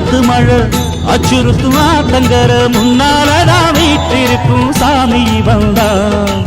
காத்து மழை அச்சுறுத்தும் ஆத்தங்கர முன்னாலதான் வீட்டிருக்கும் சாமி வந்தான்